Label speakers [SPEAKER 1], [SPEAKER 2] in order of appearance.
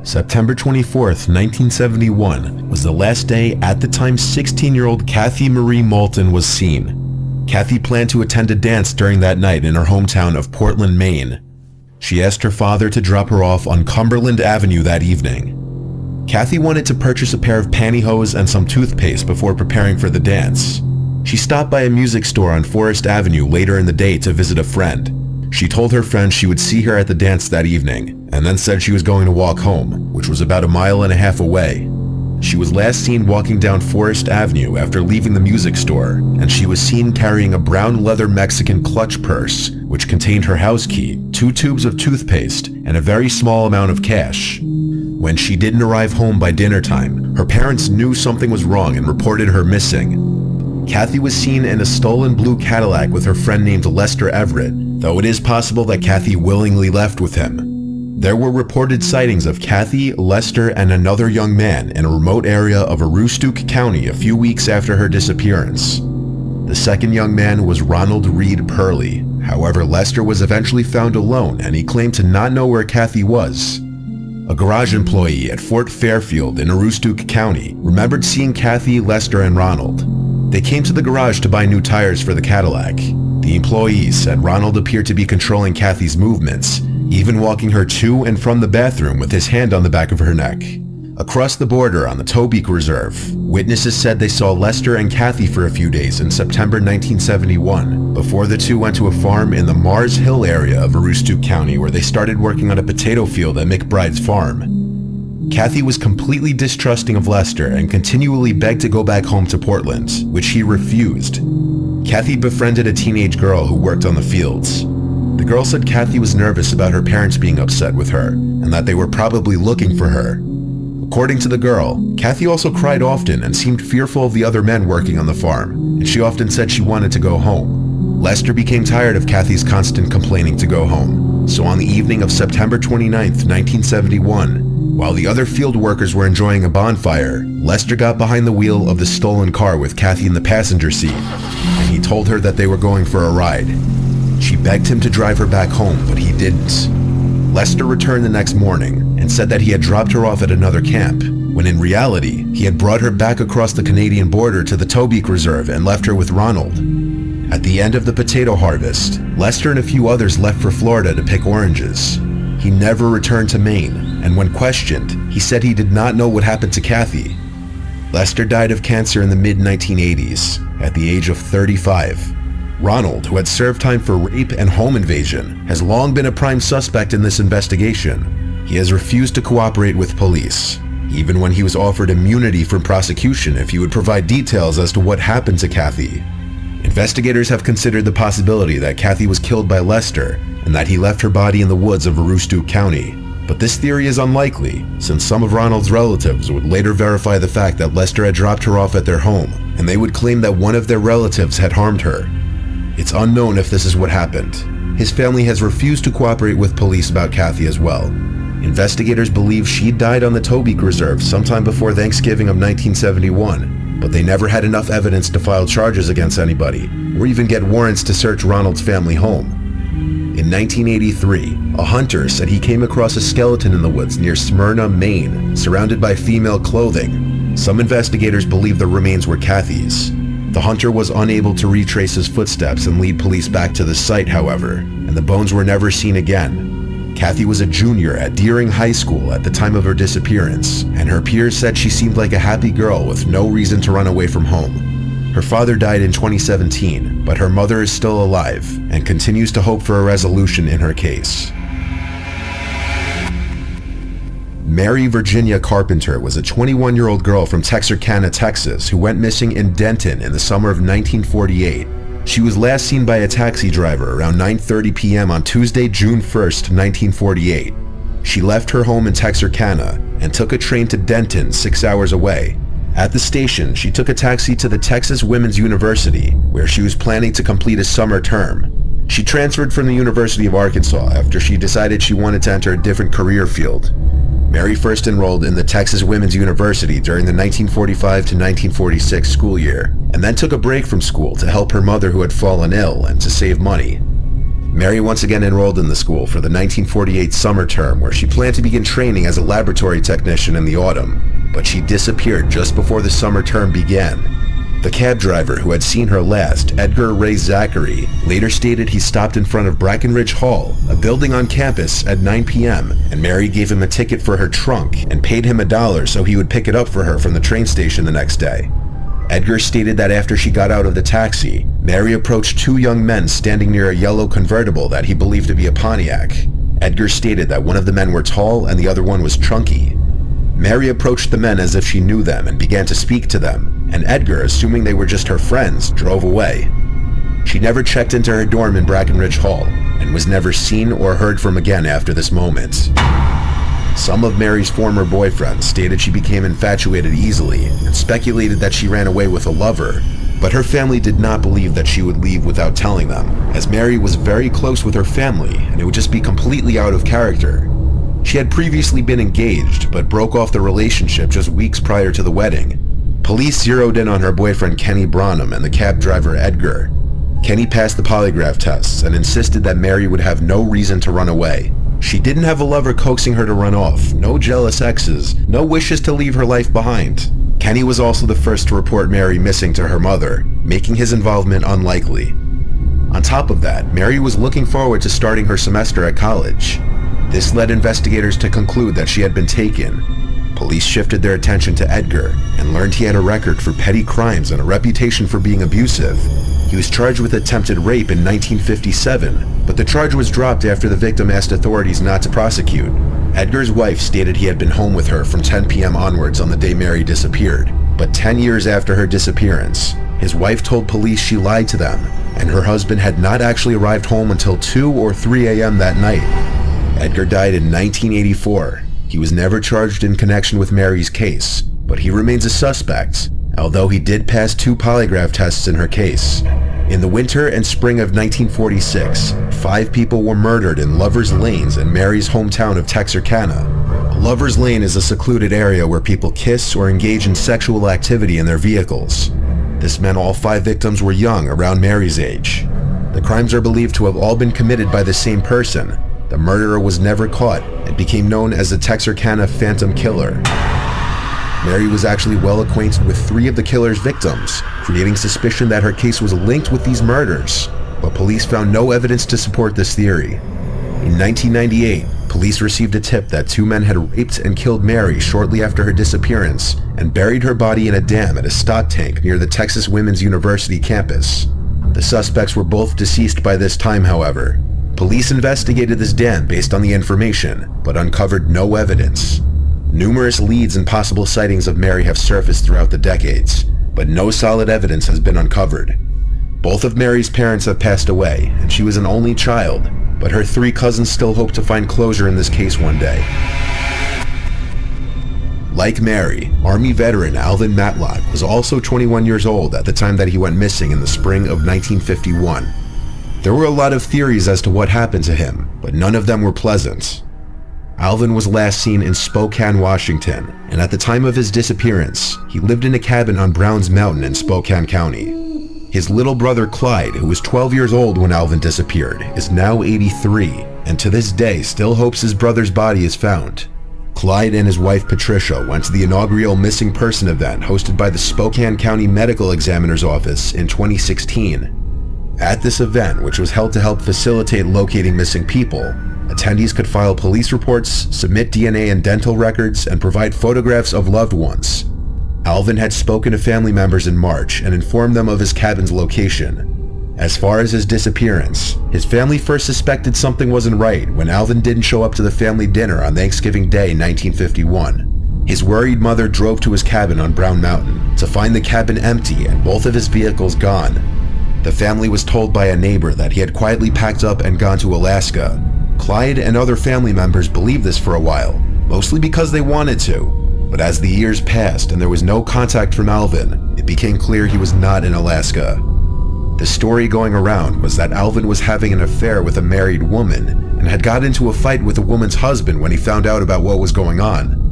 [SPEAKER 1] September 24th, 1971 was the last day at the time 16-year-old Kathy Marie Moulton was seen. Kathy planned to attend a dance during that night in her hometown of Portland, Maine. She asked her father to drop her off on Cumberland Avenue that evening. Kathy wanted to purchase a pair of pantyhose and some toothpaste before preparing for the dance. She stopped by a music store on Forest Avenue later in the day to visit a friend. She told her friend she would see her at the dance that evening, and then said she was going to walk home, which was about 1.5 miles away. She was last seen walking down Forest Avenue after leaving the music store, and she was seen carrying a brown leather Mexican clutch purse, which contained her house key, 2 tubes of toothpaste, and a very small amount of cash. When she didn't arrive home by dinner time, her parents knew something was wrong and reported her missing. Kathy was seen in a stolen blue Cadillac with her friend named Lester Everett, though it is possible that Kathy willingly left with him. There were reported sightings of Kathy, Lester, and another young man in a remote area of Aroostook County a few weeks after her disappearance. The second young man was Ronald Reed Purley. However, Lester was eventually found alone, and he claimed to not know where Kathy was. A garage employee at Fort Fairfield in Aroostook County remembered seeing Kathy, Lester, and Ronald. They came to the garage to buy new tires for the Cadillac. The employees said Ronald appeared to be controlling Kathy's movements, even walking her to and from the bathroom with his hand on the back of her neck. Across the border on the Tobique Reserve, witnesses said they saw Lester and Kathy for a few days in September 1971, before the two went to a farm in the Mars Hill area of Aroostook County where they started working on a potato field at McBride's farm. Kathy was completely distrusting of Lester and continually begged to go back home to Portland, which he refused. Kathy befriended a teenage girl who worked on the fields. The girl said Kathy was nervous about her parents being upset with her, and that they were probably looking for her. According to the girl, Kathy also cried often and seemed fearful of the other men working on the farm, and she often said she wanted to go home. Lester became tired of Kathy's constant complaining to go home, so on the evening of September 29, 1971, while the other field workers were enjoying a bonfire, Lester got behind the wheel of the stolen car with Kathy in the passenger seat, and he told her that they were going for a ride. She begged him to drive her back home, but he didn't. Lester returned the next morning and said that he had dropped her off at another camp, when in reality, he had brought her back across the Canadian border to the Tobique Reserve and left her with Ronald. At the end of the potato harvest, Lester and a few others left for Florida to pick oranges. He never returned to Maine, and when questioned, he said he did not know what happened to Kathy. Lester died of cancer in the mid-1980s, at the age of 35. Ronald, who had served time for rape and home invasion, has long been a prime suspect in this investigation. He has refused to cooperate with police, even when he was offered immunity from prosecution if he would provide details as to what happened to Kathy. Investigators have considered the possibility that Kathy was killed by Lester and that he left her body in the woods of Aroostook County. But this theory is unlikely, since some of Ronald's relatives would later verify the fact that Lester had dropped her off at their home, and they would claim that one of their relatives had harmed her. It's unknown if this is what happened. His family has refused to cooperate with police about Kathy as well. Investigators believe she died on the Tobique Reserve sometime before Thanksgiving of 1971, but they never had enough evidence to file charges against anybody, or even get warrants to search Ronald's family home. In 1983, a hunter said he came across a skeleton in the woods near Smyrna, Maine, surrounded by female clothing. Some investigators believe the remains were Kathy's. The hunter was unable to retrace his footsteps and lead police back to the site, however, and the bones were never seen again. Kathy was a junior at Deering High School at the time of her disappearance, and her peers said she seemed like a happy girl with no reason to run away from home. Her father died in 2017, but her mother is still alive and continues to hope for a resolution in her case. Mary Virginia Carpenter was a 21-year-old girl from Texarkana, Texas, who went missing in Denton in the summer of 1948. She was last seen by a taxi driver around 9:30 p.m. on Tuesday, June 1st, 1948. She left her home in Texarkana and took a train to Denton, 6 hours away. At the station, she took a taxi to the Texas Women's University, where she was planning to complete a summer term. She transferred from the University of Arkansas after she decided she wanted to enter a different career field. Mary first enrolled in the Texas Women's University during the 1945 to 1946 school year, and then took a break from school to help her mother who had fallen ill and to save money. Mary once again enrolled in the school for the 1948 summer term, where she planned to begin training as a laboratory technician in the autumn, but she disappeared just before the summer term began. The cab driver who had seen her last, Edgar Ray Zachary, later stated he stopped in front of Brackenridge Hall, a building on campus, at 9 p.m., and Mary gave him a ticket for her trunk and paid him $1 so he would pick it up for her from the train station the next day. Edgar stated that after she got out of the taxi, Mary approached two young men standing near a yellow convertible that he believed to be a Pontiac. Edgar stated that one of the men were tall and the other one was chunky. Mary approached the men as if she knew them and began to speak to them, and Edgar, assuming they were just her friends, drove away. She never checked into her dorm in Brackenridge Hall and was never seen or heard from again after this moment. Some of Mary's former boyfriends stated she became infatuated easily and speculated that she ran away with a lover, but her family did not believe that she would leave without telling them, as Mary was very close with her family and it would just be completely out of character. She had previously been engaged, but broke off the relationship just weeks prior to the wedding. Police zeroed in on her boyfriend Kenny Branham and the cab driver Edgar. Kenny passed the polygraph tests and insisted that Mary would have no reason to run away. She didn't have a lover coaxing her to run off, no jealous exes, no wishes to leave her life behind. Kenny was also the first to report Mary missing to her mother, making his involvement unlikely. On top of that, Mary was looking forward to starting her semester at college. This led investigators to conclude that she had been taken. Police shifted their attention to Edgar and learned he had a record for petty crimes and a reputation for being abusive. He was charged with attempted rape in 1957, but the charge was dropped after the victim asked authorities not to prosecute. Edgar's wife stated he had been home with her from 10 p.m. onwards on the day Mary disappeared, but 10 years after her disappearance, his wife told police she lied to them, and her husband had not actually arrived home until 2 or 3 a.m. that night. Edgar died in 1984. He was never charged in connection with Mary's case, but he remains a suspect, although he did pass 2 polygraph tests in her case. In the winter and spring of 1946, 5 people were murdered in Lover's Lanes in Mary's hometown of Texarkana. Lover's Lane is a secluded area where people kiss or engage in sexual activity in their vehicles. This meant all 5 victims were young, around Mary's age. The crimes are believed to have all been committed by the same person. The murderer was never caught and became known as the Texarkana Phantom Killer. Mary was actually well acquainted with 3 of the killer's victims, creating suspicion that her case was linked with these murders, but police found no evidence to support this theory. In 1998, police received a tip that 2 men had raped and killed Mary shortly after her disappearance and buried her body in a dam at a stock tank near the Texas Women's University campus. The suspects were both deceased by this time, however. Police investigated this dam based on the information, but uncovered no evidence. Numerous leads and possible sightings of Mary have surfaced throughout the decades, but no solid evidence has been uncovered. Both of Mary's parents have passed away, and she was an only child, but her 3 cousins still hope to find closure in this case one day. Like Mary, Army veteran Alvin Matlock was also 21 years old at the time that he went missing in the spring of 1951. There were a lot of theories as to what happened to him, but none of them were pleasant. Alvin was last seen in Spokane, Washington, and at the time of his disappearance, he lived in a cabin on Browns Mountain in Spokane County. His little brother Clyde, who was 12 years old when Alvin disappeared, is now 83, and to this day still hopes his brother's body is found. Clyde and his wife Patricia went to the inaugural missing person event hosted by the Spokane County Medical Examiner's Office in 2016. At this event, which was held to help facilitate locating missing people, attendees could file police reports, submit DNA and dental records, and provide photographs of loved ones. Alvin had spoken to family members in March and informed them of his cabin's location. As far as his disappearance, his family first suspected something wasn't right when Alvin didn't show up to the family dinner on Thanksgiving Day 1951. His worried mother drove to his cabin on Brown Mountain to find the cabin empty and both of his vehicles gone. The family was told by a neighbor that he had quietly packed up and gone to Alaska. Clyde and other family members believed this for a while, mostly because they wanted to. But as the years passed and there was no contact from Alvin, it became clear he was not in Alaska. The story going around was that Alvin was having an affair with a married woman and had got into a fight with the woman's husband when he found out about what was going on.